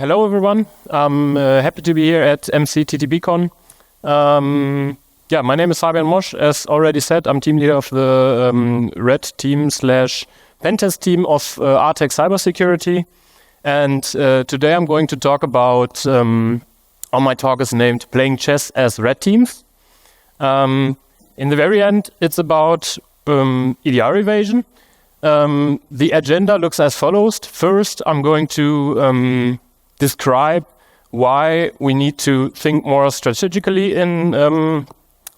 Hello everyone, I'm happy to be here at MCTTP Con. My name is Fabian Mosch. As already said, I'm team leader of the red team / pentest team of Artec Cybersecurity. And today I'm going to talk about, my talk is named Playing Chess as Red Teams. In the very end, it's about EDR evasion. The agenda looks as follows. First, I'm going to describe why we need to think more strategically in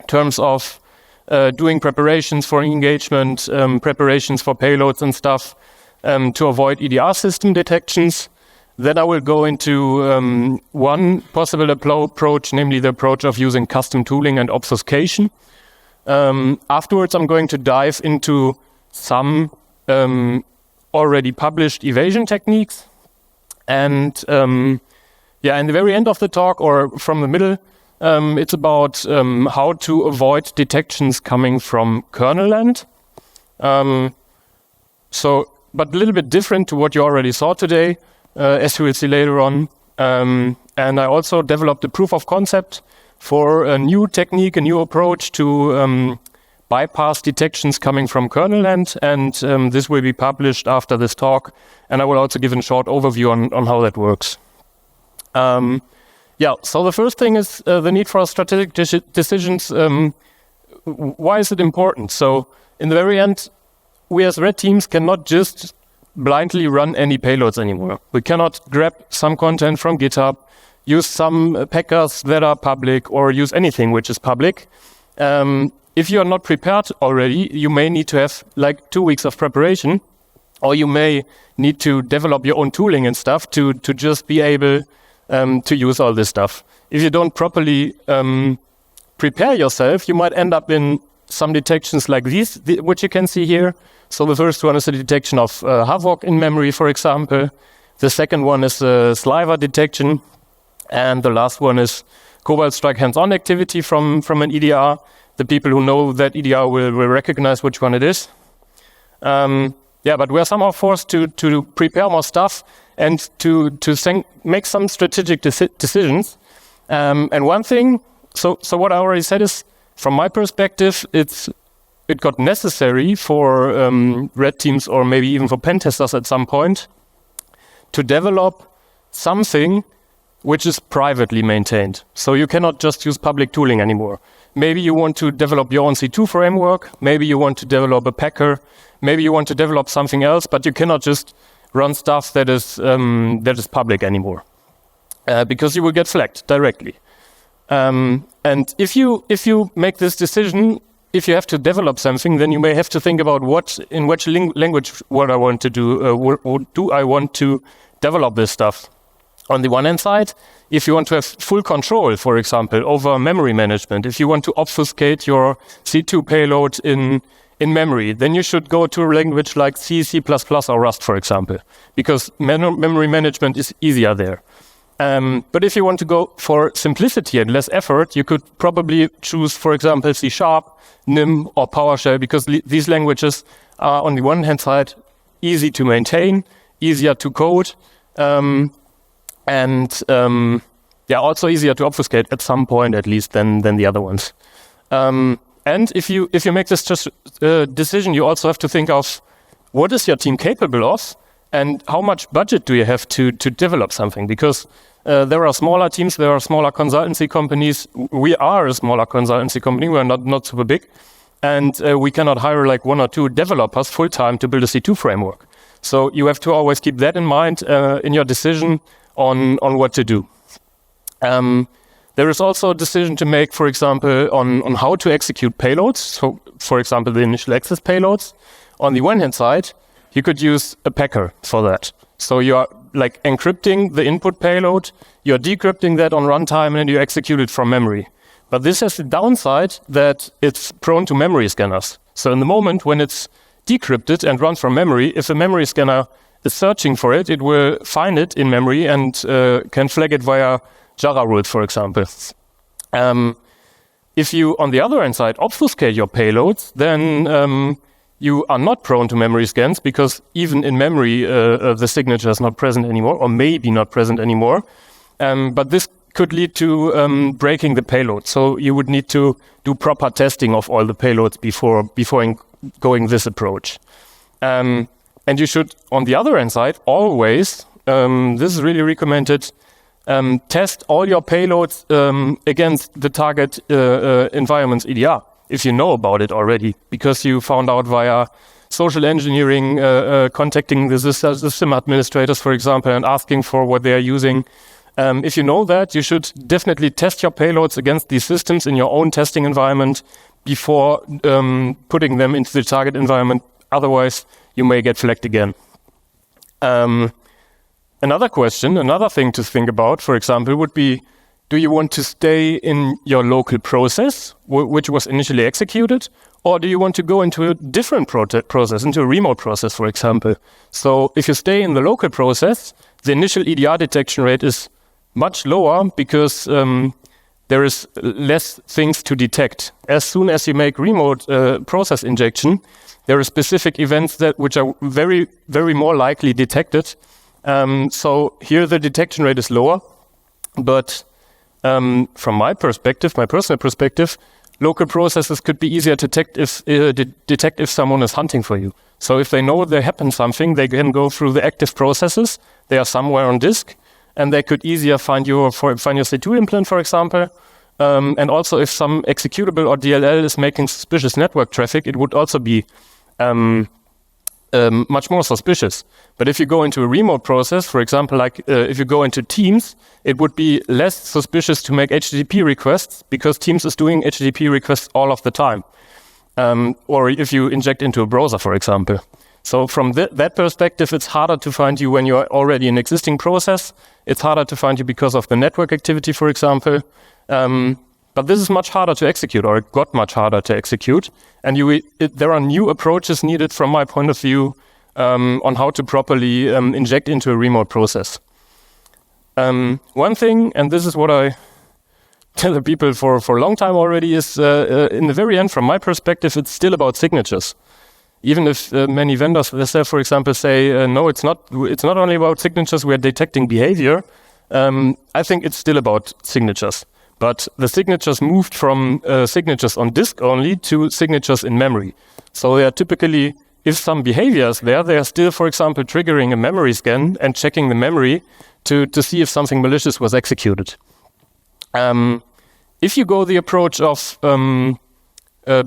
terms of doing preparations for engagement, preparations for payloads and stuff to avoid EDR system detections. Then I will go into one possible approach, namely the approach of using custom tooling and obfuscation. Afterwards, I'm going to dive into some already published evasion techniques. And in the very end of the talk, or from the middle, it's about how to avoid detections coming from kernel land. But a little bit different to what you already saw today, as you will see later on. And I also developed a proof of concept for a new technique, a new approach to bypass detections coming from kernel land, and this will be published after this talk, and I will also give a short overview on how that works. So the first thing is the need for strategic decisions. Why is it important? So in the very end, we as red teams cannot just blindly run any payloads anymore. We cannot grab some content from GitHub, use some packers that are public, or use anything which is public. If you are not prepared already, you may need to have like 2 weeks of preparation, or you may need to develop your own tooling and stuff to just be able to use all this stuff. If you don't properly prepare yourself, you might end up in some detections like these, which you can see here. So the first one is the detection of havoc in memory, for example. The second one is sliver detection. And the last one is Cobalt Strike hands-on activity from an EDR. The people who know that EDR will recognize which one it is. But we're somehow forced to prepare more stuff and to make some strategic decisions. And one thing, so what I already said is, from my perspective, it got necessary for red teams, or maybe even for pen testers at some point, to develop something which is privately maintained. So you cannot just use public tooling anymore. Maybe you want to develop your own C2 framework. Maybe you want to develop a packer. Maybe you want to develop something else, but you cannot just run stuff that is public anymore, because you will get flagged directly. And if you make this decision, if you have to develop something, then you may have to think about in which language what I want to do. Do I want to develop this stuff? On the one hand side, if you want to have full control, for example, over memory management, if you want to obfuscate your C2 payload in memory, then you should go to a language like C, C++, or Rust, for example, because memory management is easier there. But if you want to go for simplicity and less effort, you could probably choose, for example, C#, NIM, or PowerShell, because these languages are, on the one hand side, easy to maintain, easier to code, and also easier to obfuscate at some point, at least, than the other ones. And if you make this decision, you also have to think of what is your team capable of, and how much budget do you have to develop something? Because there are smaller teams, there are smaller consultancy companies. We are a smaller consultancy company. We're not super big, and we cannot hire like 1 or 2 developers full time to build a C2 framework. So you have to always keep that in mind in your decision on what to do. There is also a decision to make, for example, on how to execute payloads. So, for example, the initial access payloads. On the one hand side, you could use a packer for that. So you are like encrypting the input payload, you're decrypting that on runtime, and you execute it from memory. But this has the downside that it's prone to memory scanners. So in the moment when it's decrypted and runs from memory, if a memory scanner is searching for it, it will find it in memory and can flag it via Java rules, for example. If you, on the other hand side, obfuscate your payloads, then you are not prone to memory scans because even in memory, the signature is not present anymore, or maybe not present anymore. But this could lead to breaking the payload. So you would need to do proper testing of all the payloads before going this approach. And you should, on the other hand side, always, this is really recommended, test all your payloads against the target environment's EDR, if you know about it already, because you found out via social engineering, contacting the system administrators, for example, and asking for what they are using. If you know that, you should definitely test your payloads against these systems in your own testing environment before putting them into the target environment. Otherwise, you may get flagged again. Another thing to think about, for example, would be, do you want to stay in your local process, which was initially executed, or do you want to go into a different process, into a remote process, for example? So if you stay in the local process, the initial EDR detection rate is much lower because there is less things to detect. As soon as you make remote process injection, there are specific events which are very, very more likely detected. So here the detection rate is lower, but from my perspective, my personal perspective, local processes could be easier to detect if someone is hunting for you. So if they know there happened something, they can go through the active processes. They are somewhere on disk, and they could easier find your C2 implant, for example. And also, if some executable or DLL is making suspicious network traffic, it would also be much more suspicious. But if you go into a remote process, for example, like if you go into Teams, it would be less suspicious to make HTTP requests because Teams is doing HTTP requests all of the time. Or if you inject into a browser, for example. So from that perspective, it's harder to find you when you're already in an existing process. It's harder to find you because of the network activity, for example. But this is much harder to execute, or it got much harder to execute. And there are new approaches needed, from my point of view, on how to properly inject into a remote process. One thing, and this is what I tell the people for a long time already, is in the very end, from my perspective, it's still about signatures. Even if many vendors, for example, say, no, it's not only about signatures, we're detecting behavior. I think it's still about signatures. But the signatures moved from signatures on disk only to signatures in memory. So they are typically, if some behavior is there, they are still, for example, triggering a memory scan and checking the memory to see if something malicious was executed. If you go the approach of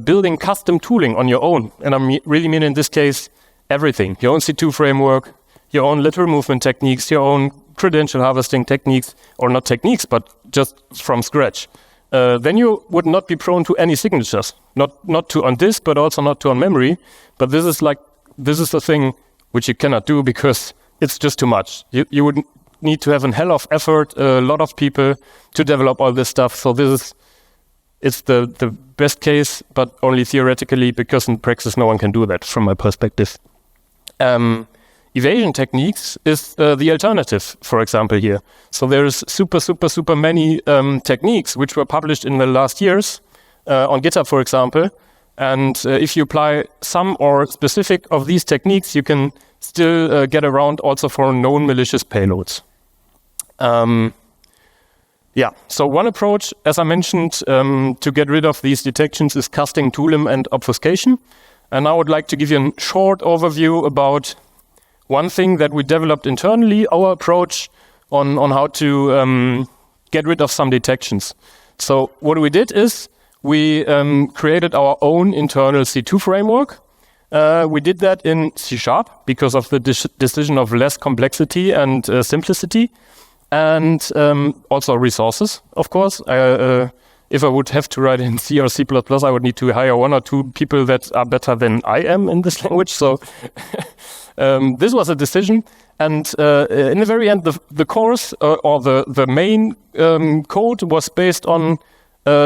building custom tooling on your own, and I really mean in this case everything, your own C2 framework, your own lateral movement techniques, your own credential harvesting techniques, or not techniques, but just from scratch, then you would not be prone to any signatures, not to on disk, but also not to on memory. But this is a thing which you cannot do because it's just too much. You would need to have a hell of effort, a lot of people to develop all this stuff. So it's the best case, but only theoretically, because in practice no one can do that from my perspective. Evasion techniques is the alternative, for example, here. So there's super many techniques which were published in the last years on GitHub, for example. And if you apply some or specific of these techniques, you can still get around also for known malicious payloads. So one approach, as I mentioned, to get rid of these detections is casting, tooling, and obfuscation. And I would like to give you a short overview about one thing that we developed internally, our approach on how to get rid of some detections. So what we did is we created our own internal C2 framework. We did that in C# because of the decision of less complexity and simplicity, and also resources, of course. If I would have to write in C or C++, I would need to hire one or two people that are better than I am in this language. So this was a decision. And in the very end, the course or the main code was based on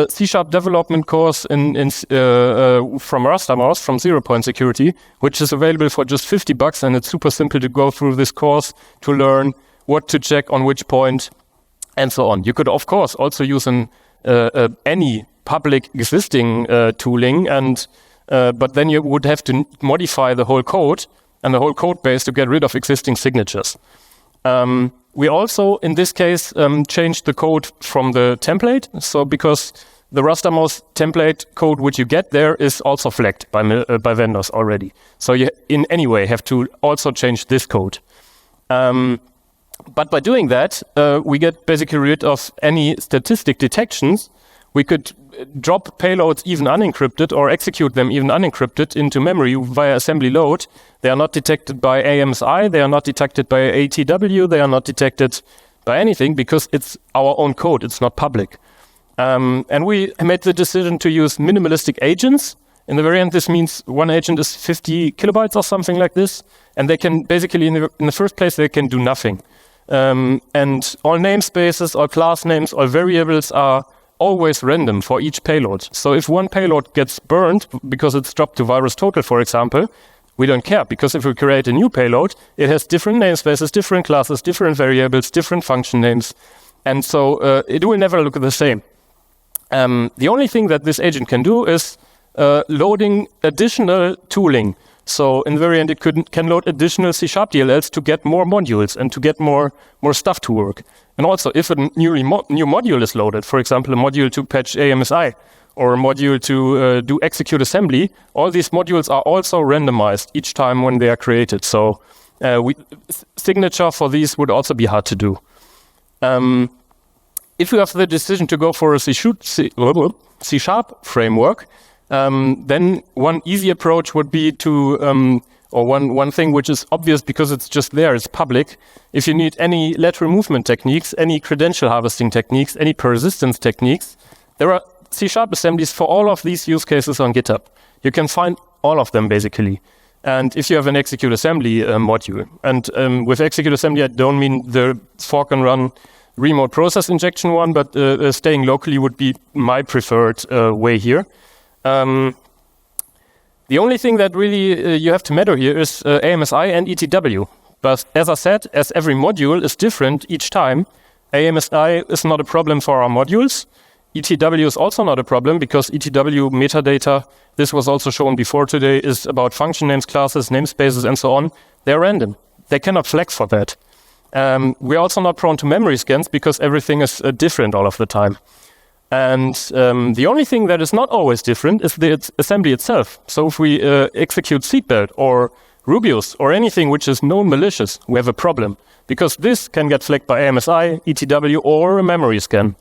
C# development course from Rust, from 0 Point Security, which is available for just $50, and it's super simple to go through this course to learn what to check on which point, and so on. You could, of course, also use any public existing tooling and but then you would have to modify the whole code and the whole code base to get rid of existing signatures. We also, in this case, changed the code from the template. So because the Rastermaus template code which you get there is also flagged by vendors already. So you in any way have to also change this code. But by doing that, we get basically rid of any statistic detections. We could drop payloads even unencrypted or execute them even unencrypted into memory via assembly load. They are not detected by AMSI, they are not detected by ATW, they are not detected by anything because it's our own code, it's not public. And we made the decision to use minimalistic agents. In the very end, this means one agent is 50 kilobytes or something like this. And they can basically, in the first place, they can do nothing. And all namespaces, all class names, all variables are always random for each payload. So if one payload gets burned because it's dropped to virus total, for example, we don't care, because if we create a new payload, it has different namespaces, different classes, different variables, different function names. And so it will never look the same. The only thing that this agent can do is loading additional tooling. So in the very end, it can load additional C# DLLs to get more modules and to get more stuff to work. And also, if a new module is loaded, for example, a module to patch AMSI or a module to do execute assembly, all these modules are also randomized each time when they are created. So signature for these would also be hard to do. If you have the decision to go for a C# framework, then one easy approach would be to, or one thing which is obvious because it's just there, it's public. If you need any lateral movement techniques, any credential harvesting techniques, any persistence techniques, there are C# assemblies for all of these use cases on GitHub. You can find all of them basically. And if you have an execute assembly module, and with execute assembly, I don't mean the fork and run remote process injection one, but staying locally would be my preferred way here. The only thing that really you have to measure here is AMSI and ETW. But as I said, as every module is different each time, AMSI is not a problem for our modules. ETW is also not a problem because ETW metadata, this was also shown before today, is about function names, classes, namespaces, and so on. They're random. They cannot flex for that. We're also not prone to memory scans because everything is different all of the time. And the only thing that is not always different is the assembly itself. So if we execute seatbelt or Rubius or anything which is known malicious, we have a problem because this can get flagged by AMSI, ETW, or a memory scan.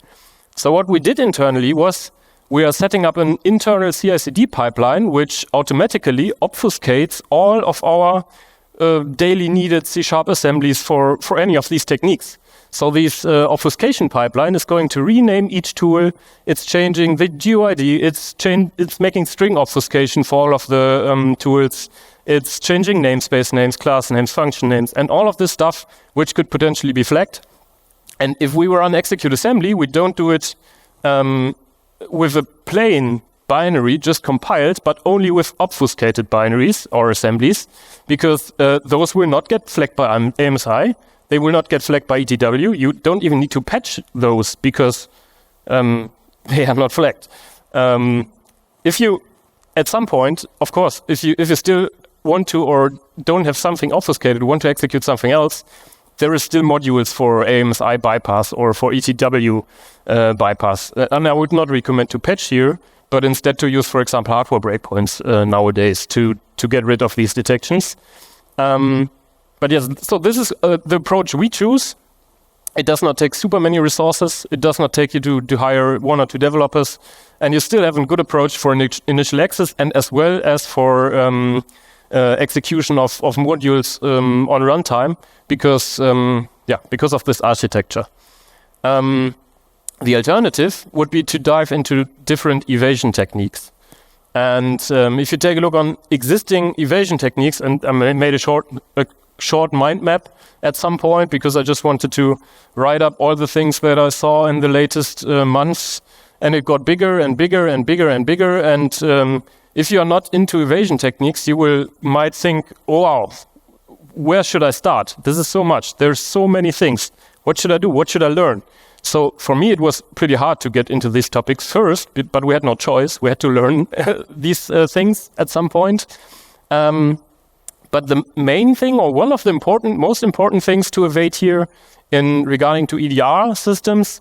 So what we did internally was we are setting up an internal CI/CD pipeline which automatically obfuscates all of our daily needed C# assemblies for any of these techniques. So this obfuscation pipeline is going to rename each tool. It's changing the GUID. It's making string obfuscation for all of the tools. It's changing namespace names, class names, function names, and all of this stuff which could potentially be flagged. And if we were on execute assembly, we don't do it with a plain binary just compiled, but only with obfuscated binaries or assemblies, because those will not get flagged by AMSI. They will not get flagged by ETW. You don't even need to patch those because they are not flagged. If you, at some point, of course, if you still want to or don't have something obfuscated, want to execute something else, there is still modules for AMSI bypass or for ETW bypass. And I would not recommend to patch here, but instead to use, for example, hardware breakpoints nowadays to get rid of these detections. But yes, so this is the approach we choose. It does not take super many resources. It does not take you to hire 1 or 2 developers. And you still have a good approach for initial access and as well as for execution of modules on runtime because of this architecture. The alternative would be to dive into different evasion techniques. And if you take a look on existing evasion techniques, and I made a short mind map at some point because I just wanted to write up all the things that I saw in the latest months, and it got bigger and bigger and bigger and bigger. And if you are not into evasion techniques, you might think, oh, wow, where should I start? This is so much. There's so many things. What should I do? What should I learn? So for me, it was pretty hard to get into these topics first, but we had no choice. We had to learn these things at some point. But the main thing, or one of the most important things to evade here in regarding to EDR systems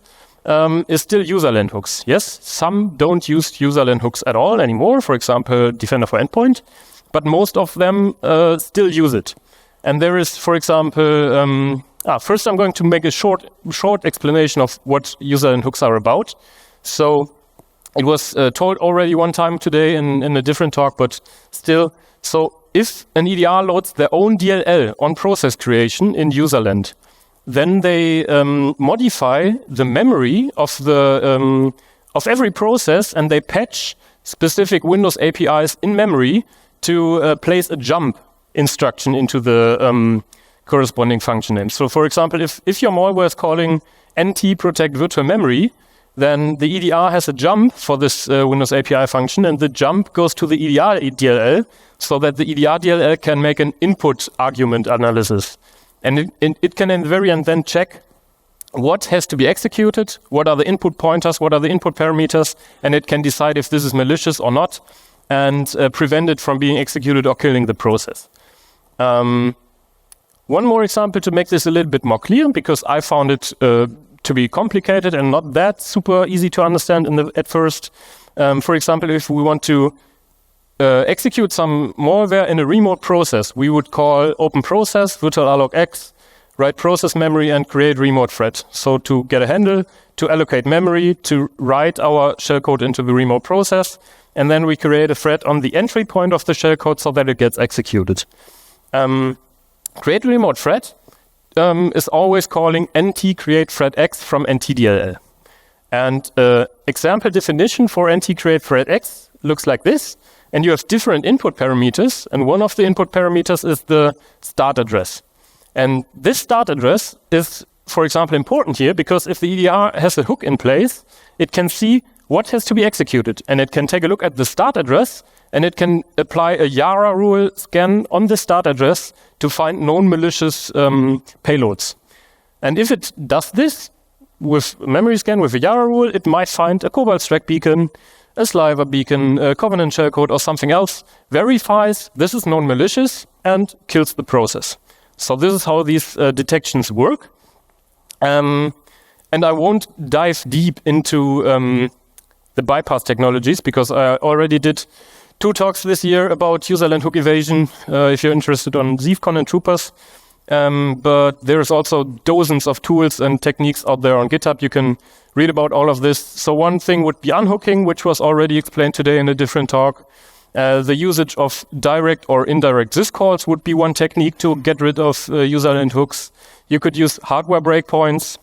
is still user-land hooks. Yes, some don't use user-land hooks at all anymore, for example, Defender for Endpoint, but most of them still use it. And there is, for example, first I'm going to make a short explanation of what user-land hooks are about. So it was told already one time today in a different talk, but still, so if an EDR loads their own DLL on process creation in userland, then they modify the memory of the of every process, and they patch specific Windows APIs in memory to place a jump instruction into the corresponding function name. So, for example, if your malware is calling NT protect virtual memory, then the EDR has a jump for this Windows API function, and the jump goes to the EDR DLL so that the EDR DLL can make an input argument analysis. And it can in the very end then check what has to be executed, what are the input pointers, what are the input parameters, and it can decide if this is malicious or not, and prevent it from being executed or killing the process. One more example to make this a little bit more clear, because I found it to be complicated and not that super easy to understand at first. For example, if we want to execute some malware in a remote process, we would call open process, virtual alloc x, write process memory, and create remote thread. So to get a handle, to allocate memory, to write our shellcode into the remote process, and then we create a thread on the entry point of the shellcode so that it gets executed. Create remote thread is always calling nt create thread x from ntdll. And example definition for nt create thread x looks like this. And you have different input parameters, and one of the input parameters is the start address. And this start address is, for example, important here because if the EDR has a hook in place, it can see what has to be executed, and it can take a look at the start address, and it can apply a Yara rule scan on the start address to find known malicious payloads. And if it does this with memory scan with a Yara rule, it might find a Cobalt Strike beacon, a Sliver beacon, a Covenant shellcode, or something else, verifies this is known malicious, and kills the process. So this is how these detections work. And I won't dive deep into the bypass technologies, because I already did 2 talks this year about user-land hook evasion, if you're interested on ZeefCon and Troopers. But there's also dozens of tools and techniques out there on GitHub. You can read about all of this. So one thing would be unhooking, which was already explained today in a different talk. The usage of direct or indirect syscalls would be one technique to get rid of user-land hooks. You could use hardware breakpoints.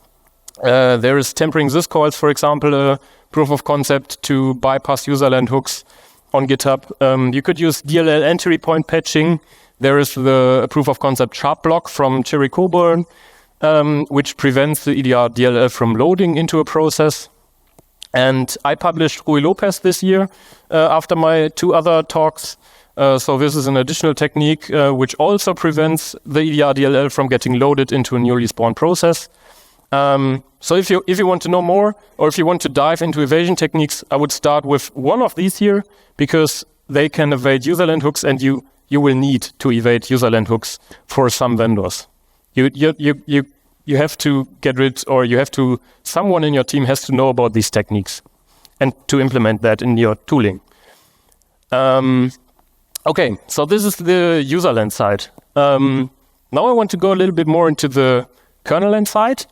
There is tempering syscalls, for example, a proof of concept to bypass user-land hooks on GitHub. You could use DLL entry point patching. There is the proof of concept sharp block from Cherry Coburn, which prevents the EDR DLL from loading into a process. And I published Rui Lopez this year after my 2 other talks. So this is an additional technique which also prevents the EDR DLL from getting loaded into a newly spawned process. So if you want to know more, or if you want to dive into evasion techniques, I would start with one of these here, because they can evade user-land hooks, and you will need to evade user-land hooks for some vendors. You have to get rid, or someone in your team has to know about these techniques and to implement that in your tooling. Okay, so this is the user-land side. Now I want to go a little bit more into the kernel-land side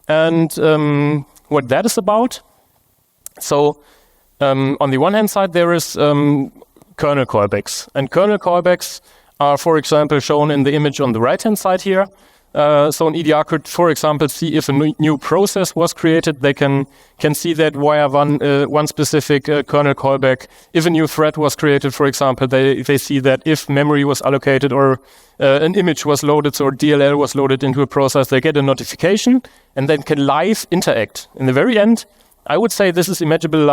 and what that is about. So on the one hand side, there is kernel callbacks. And kernel callbacks are, for example, shown in the image on the right-hand side here. So an EDR could, for example, see if a new process was created. They can see that via one specific kernel callback. If a new thread was created, for example, they see that if memory was allocated or an image was loaded, so DLL was loaded into a process, they get a notification and then can live interact. In the very end, I would say this is imaginable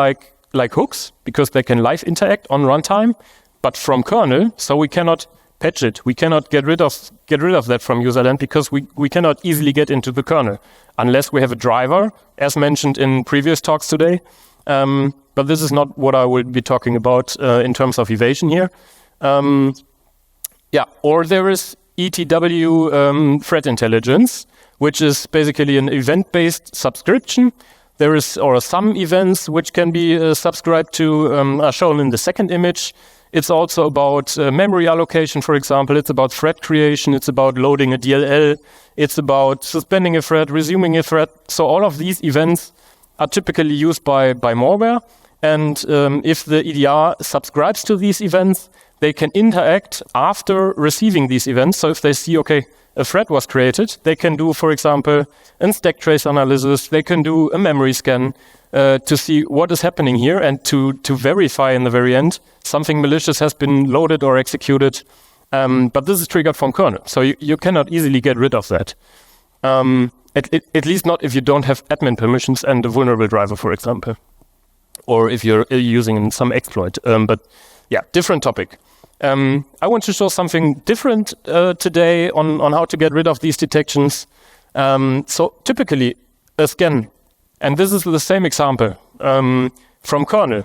like hooks, because they can live interact on runtime, but from kernel, so we cannot patch it. We cannot get rid of that from userland because we cannot easily get into the kernel unless we have a driver, as mentioned in previous talks today. But this is not what I will be talking about in terms of evasion here. Or there is ETW threat intelligence, which is basically an event-based subscription. There is some events which can be subscribed to, are shown in the second image. It's also about memory allocation, for example. It's about thread creation. It's about loading a DLL. It's about suspending a thread, resuming a thread. So all of these events are typically used by malware. And if the EDR subscribes to these events, they can interact after receiving these events. So if they see, okay, a thread was created, they can do, for example, a stack trace analysis. They can do a memory scan to see what is happening here and to verify in the very end something malicious has been loaded or executed. But this is triggered from kernel. So you cannot easily get rid of that. At least not if you don't have admin permissions and a vulnerable driver, for example, or if you're using some exploit. But yeah, different topic. I want to show something different today on how to get rid of these detections. So typically a scan, and this is the same example from kernel,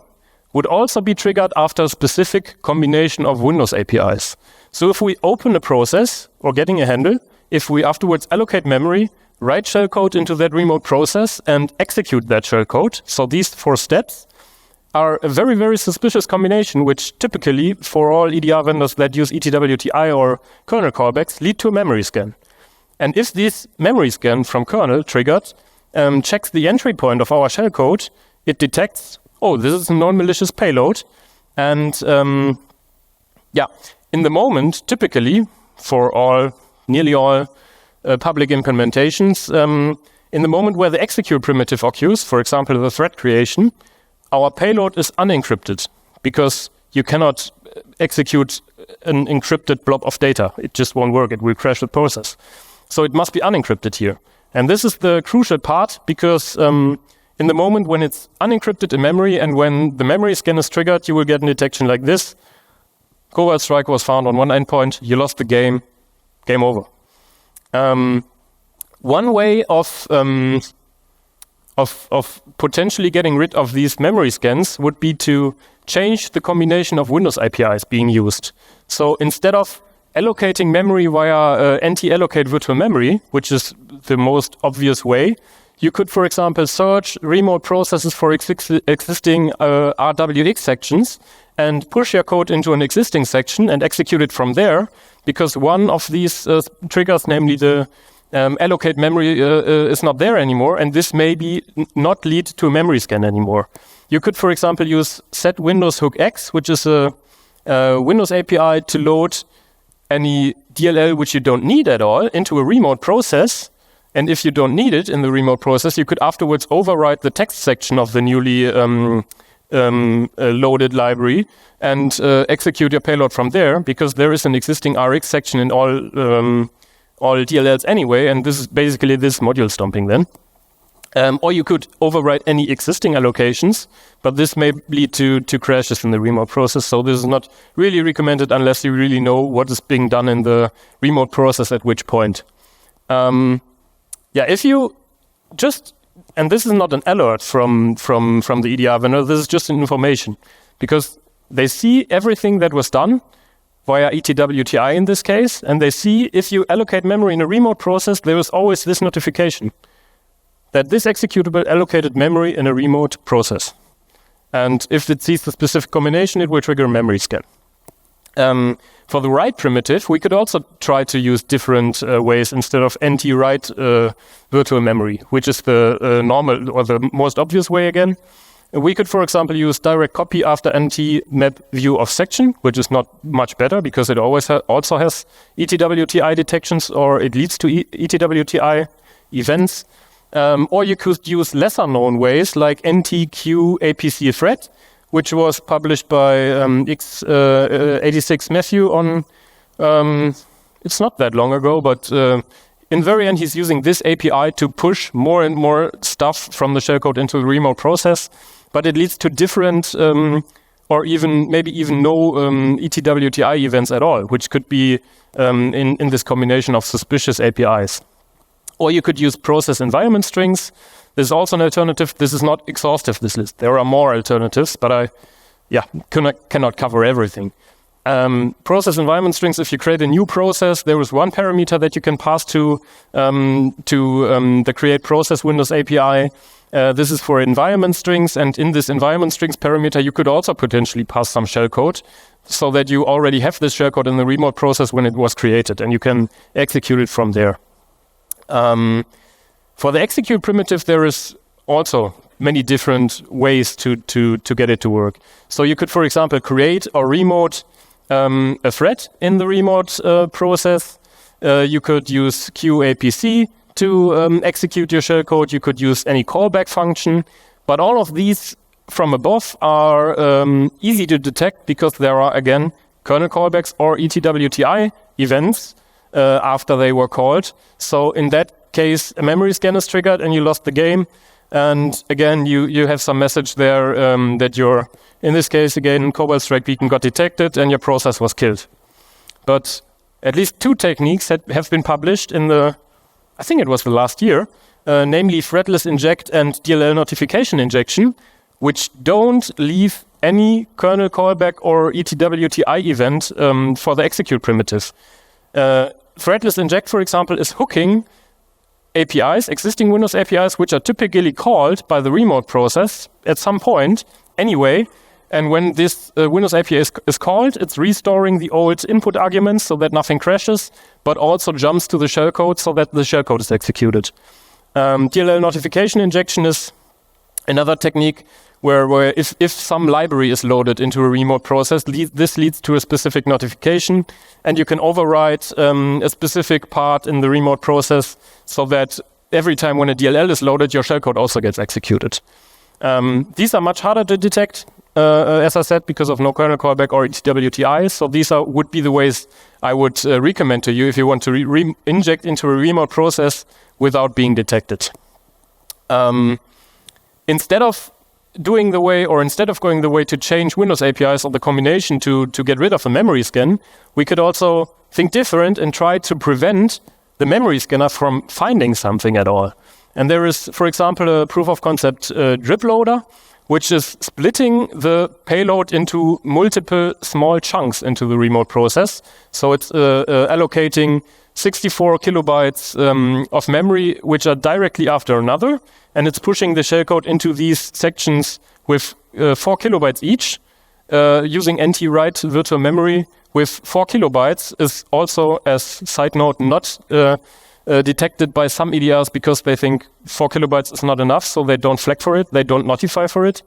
would also be triggered after a specific combination of Windows APIs. So if we open a process or getting a handle, if we afterwards allocate memory, write shellcode into that remote process and execute that shellcode, so these 4 steps are a very, very suspicious combination, which typically, for all EDR vendors that use ETWTI or kernel callbacks, lead to a memory scan. And if this memory scan from kernel triggered checks the entry point of our shellcode, it detects, oh, this is a non-malicious payload. And in the moment, typically, for nearly all public implementations, in the moment where the execute primitive occurs, for example, the thread creation, our payload is unencrypted because you cannot execute an encrypted blob of data. It just won't work. It will crash the process. So it must be unencrypted here. And this is the crucial part because in the moment when it's unencrypted in memory and when the memory scan is triggered, you will get a detection like this. Cobalt Strike was found on one endpoint. You lost the game. Game over. One way of potentially getting rid of these memory scans would be to change the combination of Windows APIs being used. So instead of allocating memory via NT-allocate virtual memory, which is the most obvious way, you could, for example, search remote processes for existing RWX sections and push your code into an existing section and execute it from there, because one of these triggers, namely the allocate memory, is not there anymore, and this may not lead to a memory scan anymore. You could, for example, use set Windows hook X, which is a Windows API to load any DLL which you don't need at all into a remote process. And if you don't need it in the remote process, you could afterwards overwrite the text section of the newly loaded library and execute your payload from there, because there is an existing RX section in all DLLs anyway, and this is basically this module stomping then. Or you could overwrite any existing allocations, but this may lead to crashes in the remote process, so this is not really recommended unless you really know what is being done in the remote process at which point. If you just, and this is not an alert from the EDR vendor, this is just an information, because they see everything that was done via ETWTI in this case, and they see if you allocate memory in a remote process, there is always this notification that this executable allocated memory in a remote process. And if it sees the specific combination, it will trigger a memory scan. For the write primitive, we could also try to use different ways instead of NT-write virtual memory, which is the normal or the most obvious way again. We could, for example, use direct copy after NT-map view of section, which is not much better because it always also has ETWTI detections, or it leads to ETWTI events. Or you could use lesser known ways like NTQ APC thread, which was published by x86 Matthew on, it's not that long ago, but in very end, he's using this API to push more and more stuff from the shellcode into the remote process, but it leads to different or maybe even no ETWTI events at all, which could be in this combination of suspicious APIs. Or you could use process environment strings. This is also an alternative. This is not exhaustive, this list. There are more alternatives, but I cannot cover everything. Process environment strings, if you create a new process, there is one parameter that you can pass to the create process Windows API. This is for environment strings, and in this environment strings parameter, you could also potentially pass some shellcode so that you already have this shellcode in the remote process when it was created, and you can execute it from there. For the execute primitive, there is also many different ways to get it to work. So you could, for example, create or remote a thread in the remote process. You could use QAPC to execute your shellcode. You could use any callback function. But all of these from above are easy to detect because there are, again, kernel callbacks or ETWTI events after they were called. So in that case, a memory scan is triggered and you lost the game. And again, you have some message there that your, in this case, again, Cobalt Strike Beacon got detected and your process was killed. But at least two techniques have been published in I think it was the last year, namely threadless inject and DLL notification injection, which don't leave any kernel callback or ETWTI event for the execute primitive. Threadless inject, for example, is hooking APIs, existing Windows APIs, which are typically called by the remote process at some point anyway. And when this Windows API is called, it's restoring the old input arguments so that nothing crashes, but also jumps to the shellcode so that the shellcode is executed. DLL notification injection is another technique where if some library is loaded into a remote process, this leads to a specific notification, and you can override a specific part in the remote process so that every time when a DLL is loaded, your shellcode also gets executed. These are much harder to detect, as I said, because of no kernel callback or ETWTI. So these would be the ways I would recommend to you if you want to inject into a remote process without being detected. Instead of going the way to change Windows APIs or the combination to get rid of the memory scan, we could also think different and try to prevent the memory scanner from finding something at all. And there is, for example, a proof of concept drip loader, which is splitting the payload into multiple small chunks into the remote process. So it's allocating 64 kilobytes of memory, which are directly after another, and it's pushing the shellcode into these sections with 4 kilobytes each. Using NT-write virtual memory with 4 kilobytes is also, as side note, not detected by some EDRs because they think 4 kilobytes is not enough, so they don't flag for it, they don't notify for it.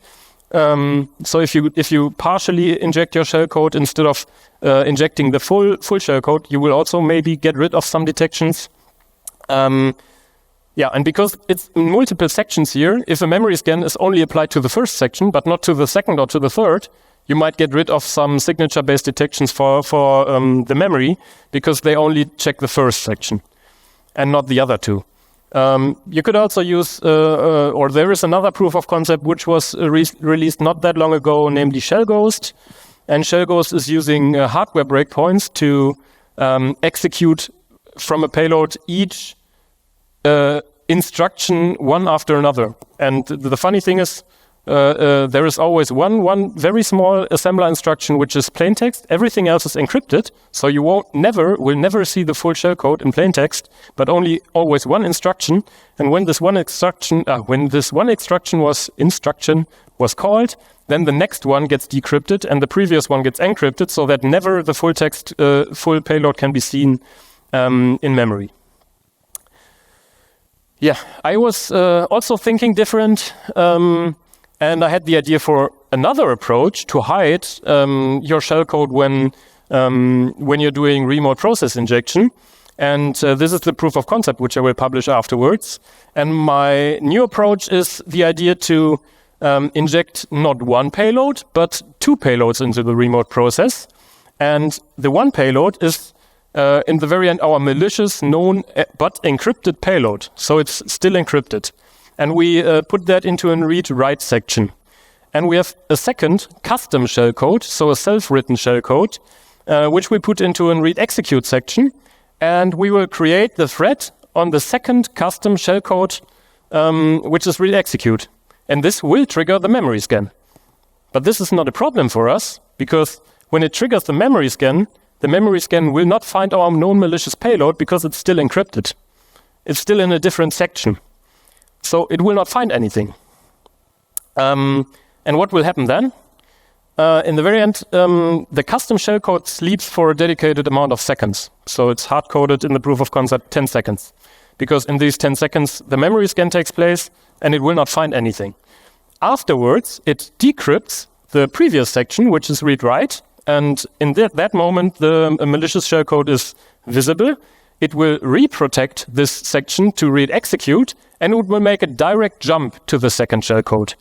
So if you partially inject your shellcode instead of injecting the full shellcode, you will also maybe get rid of some detections. And because it's in multiple sections here, if a memory scan is only applied to the first section, but not to the second or to the third, you might get rid of some signature-based detections for the memory because they only check the first section and not the other two. You could also use, or there is another proof of concept which was released not that long ago, namely Shellghost. And Shellghost is using hardware breakpoints to execute from a payload each instruction one after another. And the funny thing is, there is always one very small assembler instruction which is plain text. Everything else is encrypted, so you will never see the full shellcode in plain text, but always one instruction. And when this one instruction was called, then the next one gets decrypted and the previous one gets encrypted, so that never the full text, full payload can be seen in memory. Yeah, I was also thinking different. And I had the idea for another approach to hide your shellcode when you're doing remote process injection. And this is the proof of concept, which I will publish afterwards. And my new approach is the idea to inject not one payload, but two payloads into the remote process. And the one payload is, in the very end, our malicious, known, but encrypted payload. So it's still encrypted. And we put that into a read-write section. And we have a second custom shellcode, so a self-written shellcode, which we put into a read execute section. And we will create the thread on the second custom shellcode, which is read execute. And this will trigger the memory scan. But this is not a problem for us, because when it triggers the memory scan will not find our known malicious payload because it's still encrypted. It's still in a different section. So it will not find anything. And what will happen then? In the very end, the custom shellcode sleeps for a dedicated amount of seconds. So it's hard-coded in the proof of concept 10 seconds. Because in these 10 seconds, the memory scan takes place and it will not find anything. Afterwards, it decrypts the previous section, which is read-write. And in that moment, the malicious shellcode is visible. It will reprotect this section to read execute, and it will make a direct jump to the second shellcode.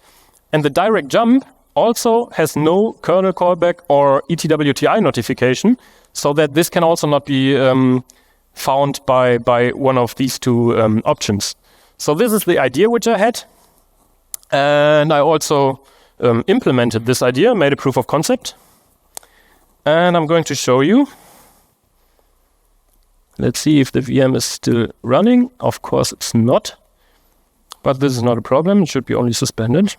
And the direct jump also has no kernel callback or ETWTI notification, so that this can also not be found by one of these two options. So this is the idea which I had. And I also implemented this idea, made a proof of concept. And I'm going to show you. Let's see if the VM is still running. Of course it's not. But this is not a problem. It should be only suspended.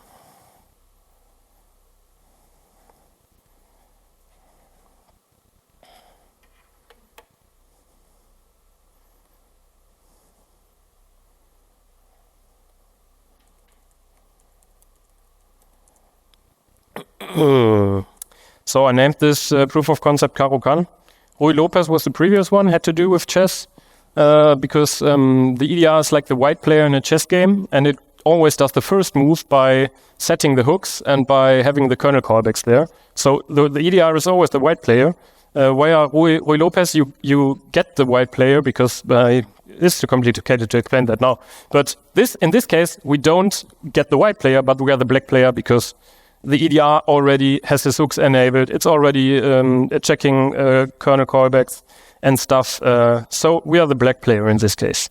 So I named this proof of concept Caro-Kann. Rui Lopez was the previous one, had to do with chess, because the EDR is like the white player in a chess game, and it always does the first move by setting the hooks and by having the kernel callbacks there. So the EDR is always the white player. Via Rui Lopez, you get the white player because it's too complicated to explain that now. But in this case, we don't get the white player, but we are the black player because the EDR already has his hooks enabled. It's already checking kernel callbacks and stuff. So we are the black player in this case.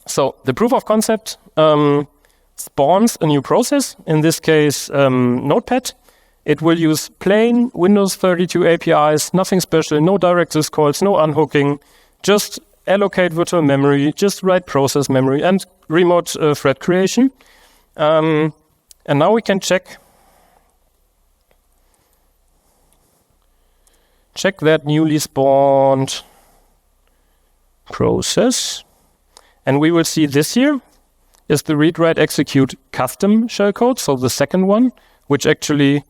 So the proof of concept spawns a new process, in this case Notepad. It will use plain Windows 32 APIs, nothing special, no direct syscalls, no unhooking, just allocate virtual memory, just write process memory and remote thread creation. And now we can check that newly spawned process. And we will see this here is the read, write, execute custom shellcode. So the second one, which actually,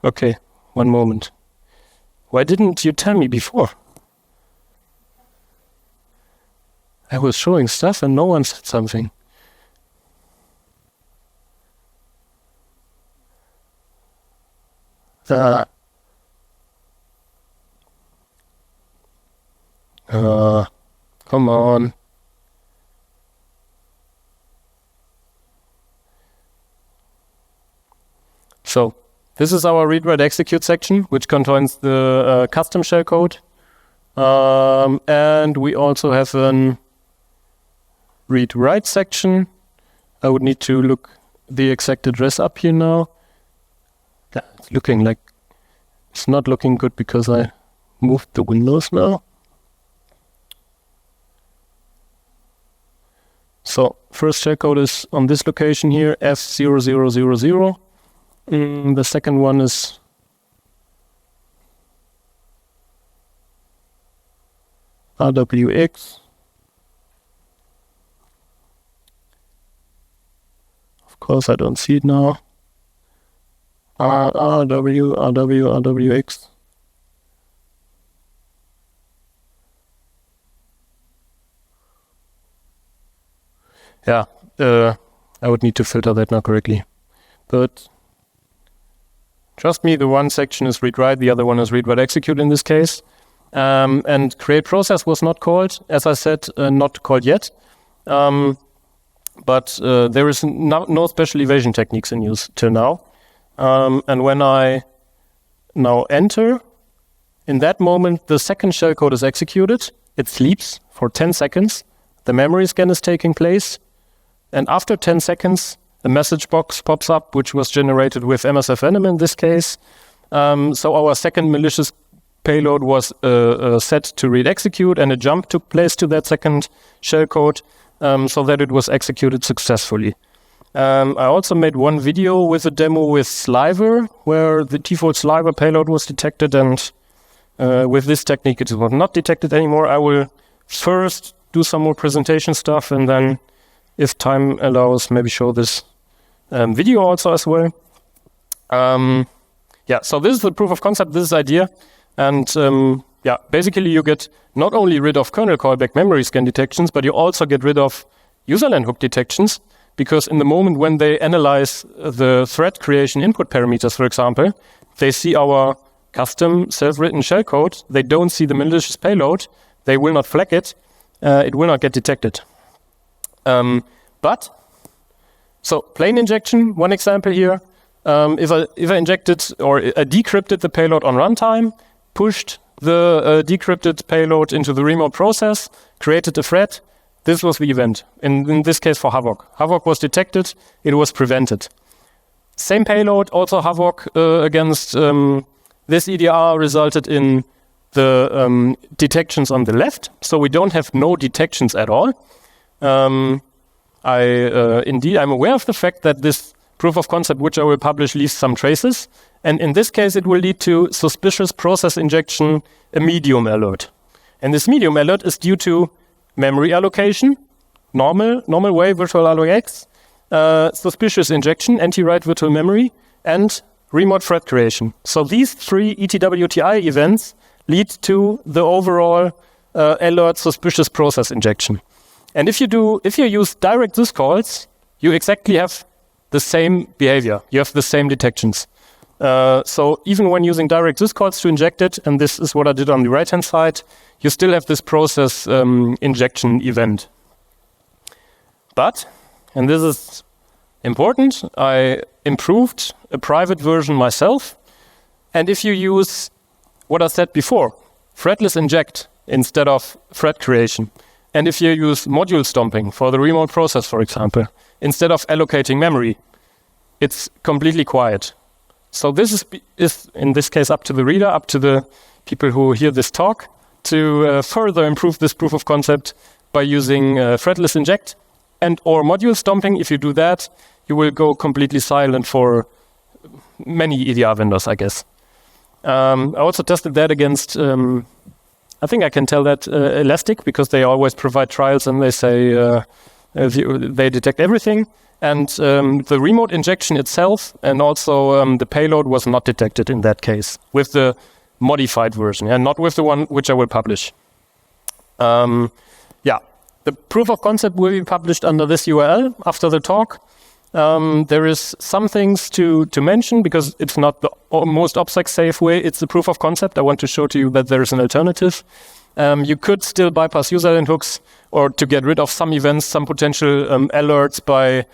okay, one moment. Why didn't you tell me before? I was showing stuff and no one said something. Come on. So this is our read, write, execute section, which contains the custom shellcode. And we also have an read write section. I would need to look the exact address up here now. Yeah, it's not looking good because I moved the windows now. So first shellcode is on this location here, F0000. The second one is RWX. Of course, I don't see it now. RWX. Yeah, I would need to filter that now correctly. But trust me, the one section is read write, the other one is read write execute in this case. And create process was not called, as I said, not called yet. But there is no special evasion techniques in use till now. And when I now enter, in that moment, the second shellcode is executed. It sleeps for 10 seconds. the memory scan is taking place, and after 10 seconds, a message box pops up, which was generated with MSFNM in this case. So our second malicious payload was set to read execute, and a jump took place to that second shellcode so that it was executed successfully. I also made one video with a demo with Sliver, where the default Sliver payload was detected, and with this technique it was not detected anymore. I will first do some more presentation stuff, and then, if time allows, maybe show this video also as well. So this is the proof of concept, this is the idea. And basically you get not only rid of kernel callback memory scan detections, but you also get rid of userland hook detections, because in the moment when they analyze the thread creation input parameters, for example, they see our custom self-written shellcode, they don't see the malicious payload, they will not flag it, it will not get detected. So plain injection, one example here. If I injected or decrypted the payload on runtime, pushed the decrypted payload into the remote process, created a thread, this was the event. In this case for Havok. Havok was detected, it was prevented. Same payload, also Havok against this EDR resulted in the detections on the left. So we don't have no detections at all. Indeed, I'm aware of the fact that this proof of concept, which I will publish, leaves some traces. And in this case, it will lead to suspicious process injection, a medium alert. And this medium alert is due to memory allocation, normal way, virtual allox, suspicious injection, anti-write virtual memory, and remote thread creation. So these three ETWTI events lead to the overall alert suspicious process injection. And if you use direct syscalls, you exactly have the same behavior. You have the same detections. So even when using direct syscalls to inject it, and this is what I did on the right-hand side, you still have this process injection event. But, and this is important, I improved a private version myself. And if you use what I said before, threadless inject instead of thread creation, and if you use module stomping for the remote process, for example, instead of allocating memory, it's completely quiet. So this is in this case up to the reader, up to the people who hear this talk, to further improve this proof of concept by using threadless inject and or module stomping. If you do that, you will go completely silent for many EDR vendors, I guess. I also tested that against I think I can tell that Elastic, because they always provide trials and they say they detect everything. And the remote injection itself and also the payload was not detected in that case with the modified version, and not with the one which I will publish. The proof of concept will be published under this URL after the talk. There is some things to mention, because it's not the most OPSEC-safe way. It's the proof of concept. I want to show to you that there is an alternative. You could still bypass userland hooks, or to get rid of some events, some potential alerts by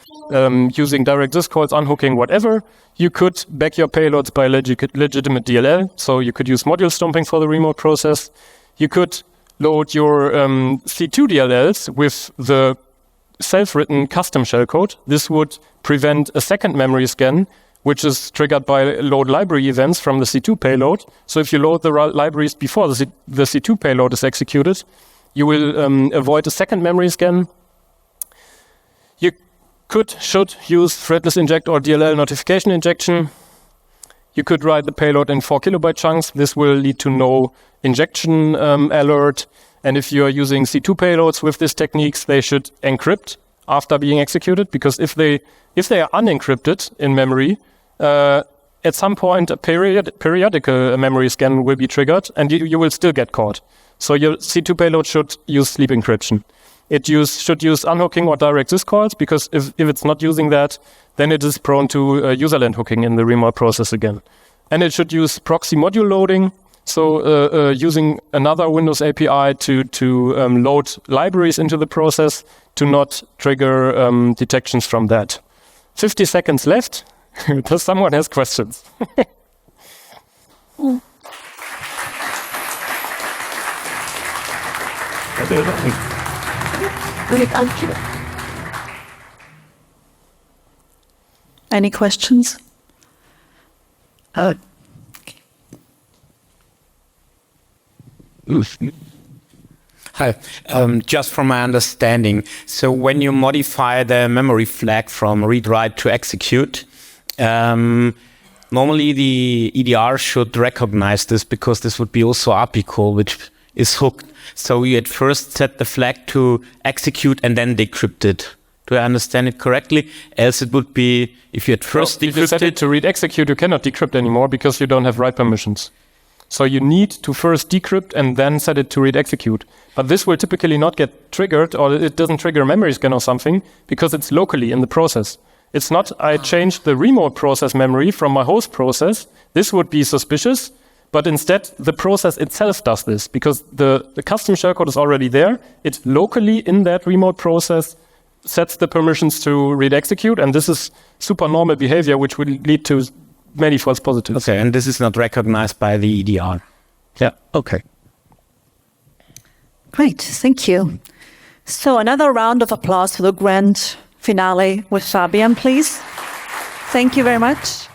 using direct syscalls, unhooking, whatever. You could back your payloads by legitimate DLL. So you could use module stomping for the remote process. You could load your C2 DLLs with the self-written custom shellcode. This would prevent a second memory scan, which is triggered by load library events from the C2 payload. So if you load the libraries before the C2 payload is executed, you will avoid a second memory scan. You should use threadless inject or DLL notification injection. You could write the payload in 4 kilobyte chunks. This will lead to no injection alert. And if you are using C2 payloads with these techniques, they should encrypt after being executed, because if they are unencrypted in memory, at some point a periodical memory scan will be triggered, and you will still get caught. So your C2 payload should use sleep encryption. It should use unhooking or direct syscalls, because if it's not using that, then it is prone to userland hooking in the remote process again. And it should use proxy module loading. So using another Windows API to load libraries into the process to not trigger detections from that. 50 seconds left. Does someone has questions? Any questions? Hi. Just from my understanding, so when you modify the memory flag from read-write to execute, normally the EDR should recognize this because this would be also API call, which is hooked. So you at first set the flag to execute and then decrypt it. Do I understand it correctly? Else it would be, if you at first if you set it to read execute, you cannot decrypt anymore because you don't have write permissions. So you need to first decrypt and then set it to read execute. But this will typically not get triggered, or it doesn't trigger a memory scan or something, because it's locally in the process. It's not, I changed the remote process memory from my host process. This would be suspicious, but instead the process itself does this, because the custom shellcode is already there. It locally in that remote process sets the permissions to read execute, and this is super normal behavior, which will lead to many false positives. Okay, and this is not recognized by the EDR. Yeah, okay. Great, thank you. So another round of applause for the grand finale with Fabian, please. Thank you very much.